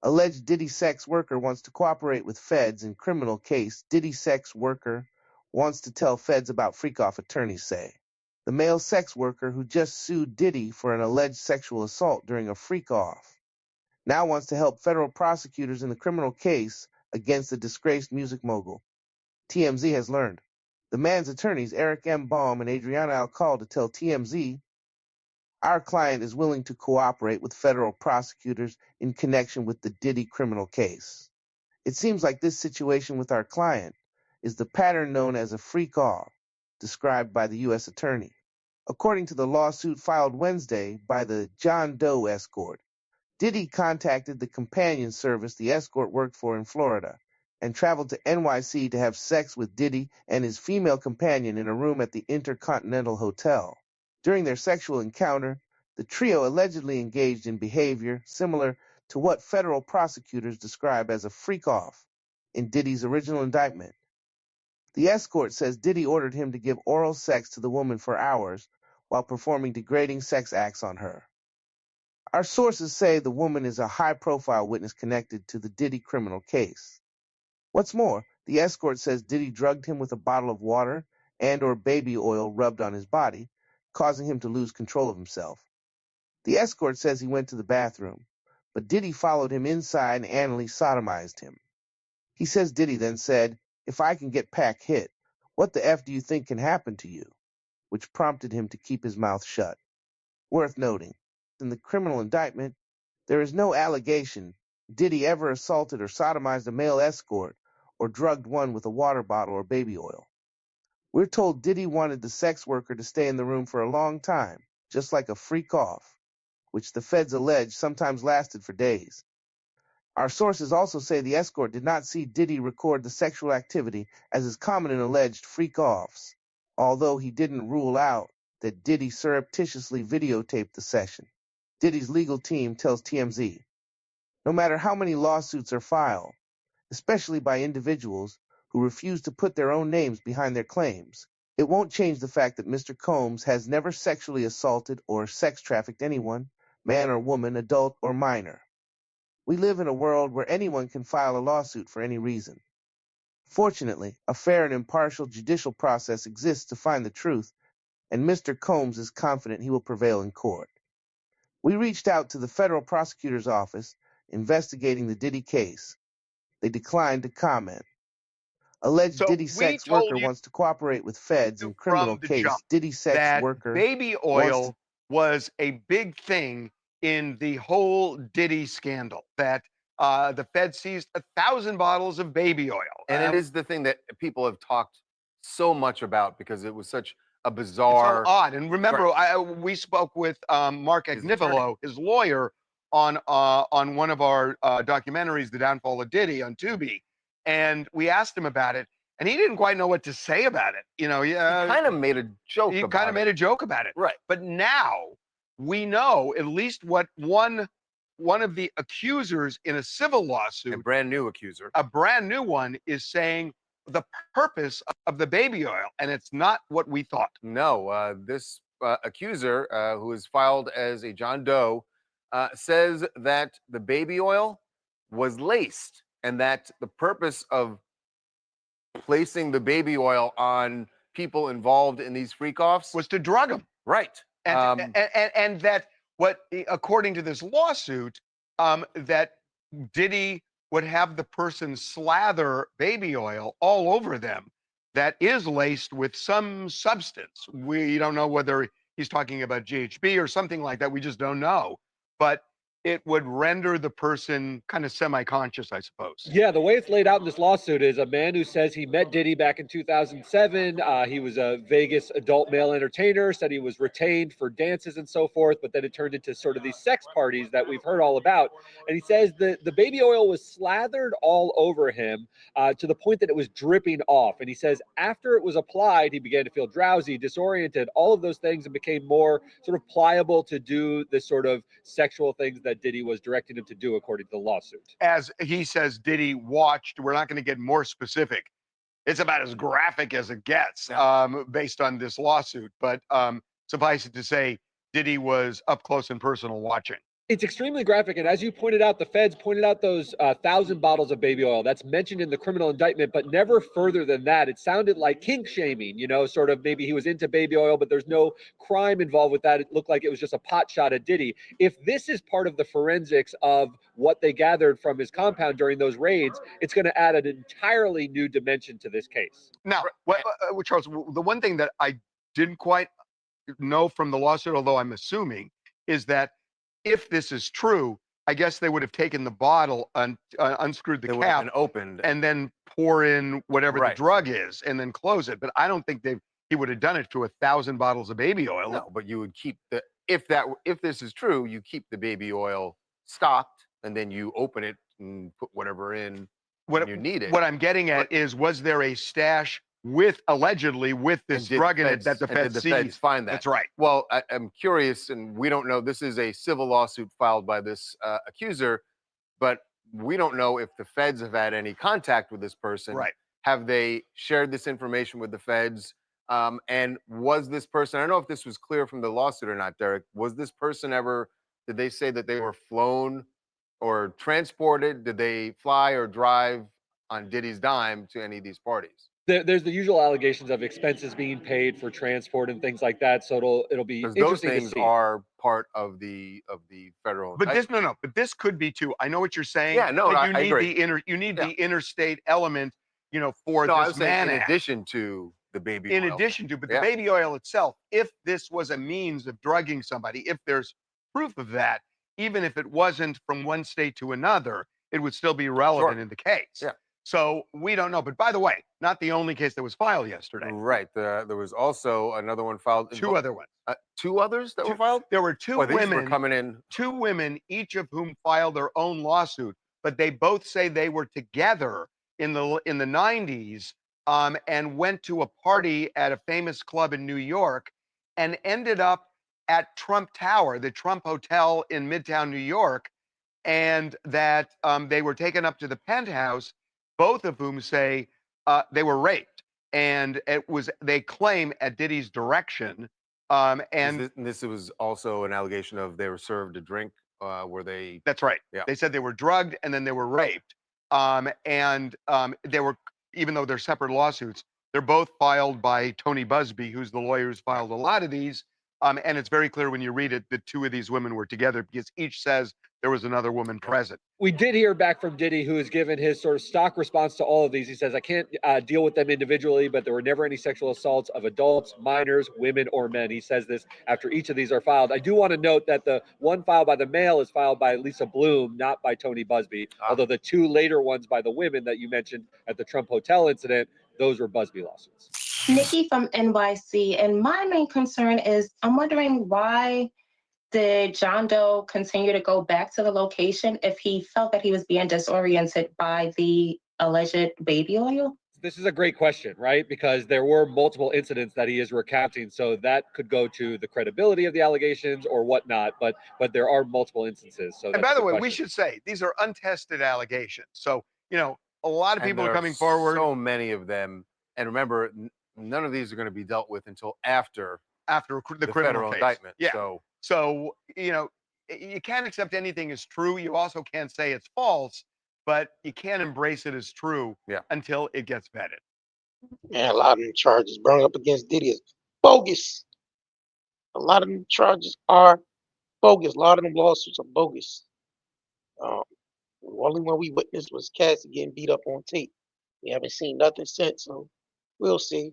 Alleged Diddy sex worker wants to cooperate with feds in criminal case. Diddy sex worker wants to tell feds about freak-off, attorneys say. The male sex worker who just sued Diddy for an alleged sexual assault during a freak-off now wants to help federal prosecutors in the criminal case against the disgraced music mogul. TMZ has learned. The man's attorneys, Eric M. Baum and Adriana Alcalde, tell TMZ, our client is willing to cooperate with federal prosecutors in connection with the Diddy criminal case. It seems like this situation with our client is the pattern known as a freak-off, described by the U.S. attorney. According to the lawsuit filed Wednesday by the John Doe escort, Diddy contacted the companion service the escort worked for in Florida and traveled to NYC to have sex with Diddy and his female companion in a room at the Intercontinental Hotel. During their sexual encounter, the trio allegedly engaged in behavior similar to what federal prosecutors describe as a freak-off in Diddy's original indictment. The escort says Diddy ordered him to give oral sex to the woman for hours while performing degrading sex acts on her. Our sources say the woman is a high-profile witness connected to the Diddy criminal case. What's more, the escort says Diddy drugged him with a bottle of water and/or baby oil rubbed on his body, causing him to lose control of himself. The escort says he went to the bathroom, but Diddy followed him inside and anally sodomized him. He says Diddy then said, "If I can get Pac hit, what the F do you think can happen to you?" which prompted him to keep his mouth shut. Worth noting, in the criminal indictment, there is no allegation Diddy ever assaulted or sodomized a male escort or drugged one with a water bottle or baby oil. We're told Diddy wanted the sex worker to stay in the room for a long time, just like a freak-off, which the feds allege sometimes lasted for days. Our sources also say the escort did not see Diddy record the sexual activity as is common in alleged freak-offs, although he didn't rule out that Diddy surreptitiously videotaped the session. Diddy's legal team tells TMZ, no matter how many lawsuits are filed, especially by individuals who refuse to put their own names behind their claims, it won't change the fact that Mr. Combs has never sexually assaulted or sex trafficked anyone, man or woman, adult or minor. We live in a world where anyone can file a lawsuit for any reason. Fortunately, a fair and impartial judicial process exists to find the truth, and Mr. Combs is confident he will prevail in court. We reached out to the federal prosecutor's office investigating the Diddy case. They declined to comment. Alleged So Diddy we sex told worker you wants to cooperate with feds in criminal from the jump case. Diddy sex that worker baby wants oil was a big thing in the whole Diddy scandal, that the Fed seized 1,000 bottles of baby oil. And it is the thing that people have talked so much about because it was such a It's so bizarre. odd. And remember, we spoke with Mark His Agnifilo, his lawyer, on one of our documentaries, The Downfall of Diddy, on Tubi, and we asked him about it, and he didn't quite know what to say about it. You know, He kind of made a joke. he about kind of it. made a joke about it. Right. But now we know at least what one of the accusers in a civil lawsuit, A brand new accuser. a brand new one, is saying the purpose of the baby oil, and it's not what we thought. No, this accuser, who is filed as a John Doe, says that the baby oil was laced and that the purpose of placing the baby oil on people involved in these freak-offs Was to drug them. right. And that what, according to this lawsuit, that Diddy would have the person slather baby oil all over them that is laced with some substance. We don't know whether he's talking about GHB or something like that. We just don't know. But it would render the person kind of semi-conscious, I suppose. Yeah, the way it's laid out in this lawsuit is a man who says he met Diddy back in 2007. He was a Vegas adult male entertainer, said he was retained for dances and so forth, but then it turned into sort of these sex parties that we've heard all about. And he says the baby oil was slathered all over him to the point that it was dripping off. And he says after it was applied, he began to feel drowsy, disoriented, all of those things, and became more sort of pliable to do the sort of sexual things that Diddy was directing him to do, according to the lawsuit. As he says, Diddy watched, we're not going to get more specific. It's about as graphic as it gets, based on this lawsuit. But suffice it to say, Diddy was up close and personal watching. It's extremely graphic, and as you pointed out, the feds pointed out those 1,000 bottles of baby oil. That's mentioned in the criminal indictment, but never further than that. It sounded like kink shaming, sort of maybe he was into baby oil, but there's no crime involved with that. It looked like it was just a pot shot at Diddy. If this is part of the forensics of what they gathered from his compound during those raids, it's going to add an entirely new dimension to this case. Now, Charles, the one thing that I didn't quite know from the lawsuit, although I'm assuming, is that if this is true, I guess they would have taken the bottle and unscrewed the cap and opened, and then pour in whatever the drug is, and then close it. But I don't think he would have done it to 1,000 bottles of baby oil. No, but you would keep if this is true, you keep the baby oil stocked, and then you open it and put whatever in when you need it. What I'm getting at is, was there a stash allegedly with this drug in it that the feds seized? Feds find that? That's right. Well, I'm curious, and we don't know. This is a civil lawsuit filed by this accuser, but we don't know if the feds have had any contact with this person. Right. Have they shared this information with the feds? And was this person, I don't know if this was clear from the lawsuit or not, Derek, was this person ever, did they say that they were flown or transported? Did they fly or drive on Diddy's dime to any of these parties? There's the usual allegations of expenses being paid for transport and things like that. So it'll be interesting those things to see. are part of the federal. But but this could be too. I know what you're saying. Yeah, no, I agree. You need the interstate element, for I this was saying man. In addition to the baby oil. In addition to, but the baby oil itself, if this was a means of drugging somebody, if there's proof of that, even if it wasn't from one state to another, it would still be relevant in the case. Yeah. So we don't know. But by the way, not the only case that was filed yesterday. Right. There was also another one filed. Two other ones. Two others that were filed? There were two women women coming in. Two women, each of whom filed their own lawsuit, but they both say they were together in the 90s and went to a party at a famous club in New York and ended up at Trump Tower, the Trump Hotel in Midtown New York, and that they were taken up to the penthouse, both of whom say they were raped. And they claim at Diddy's direction. And this was also an allegation of they were served a drink. Were they? That's right. Yeah. They said they were drugged and then they were raped. They were, even though they're separate lawsuits, they're both filed by Tony Busby, who's the lawyer who's filed a lot of these. And it's very clear when you read it that two of these women were together because each says there was another woman present. We did hear back from Diddy, who has given his sort of stock response to all of these. He says, I can't deal with them individually, but there were never any sexual assaults of adults, minors, women, or men. He says this after each of these are filed. I do want to note that the one filed by the male is filed by Lisa Bloom, not by Tony Busby, although the two later ones by the women that you mentioned at the Trump Hotel incident, those were Busby lawsuits. Nikki from NYC, and my main concern is I'm wondering why did John Doe continue to go back to the location if he felt that he was being disoriented by the alleged baby oil? This is a great question, right? Because there were multiple incidents that he is recounting, so that could go to the credibility of the allegations or whatnot. But there are multiple instances. So, and by the way, we should say these are untested allegations. So a lot of people are coming forward. So many of them, and remember, none of these are going to be dealt with until after the criminal indictment. Yeah. So you can't accept anything as true. You also can't say it's false, but you can't embrace it as true until it gets vetted. Man, a lot of them charges brought up against Diddy is bogus. A lot of them charges are bogus. A lot of them lawsuits are bogus. The only one we witnessed was Cassie getting beat up on tape. We haven't seen nothing since, so we'll see.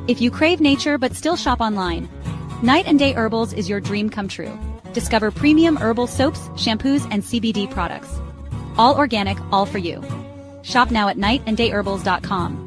If you crave nature but still shop online, Night and Day Herbals is your dream come true. Discover premium herbal soaps, shampoos, and CBD products. All organic, all for you. Shop now at nightandayherbals.com.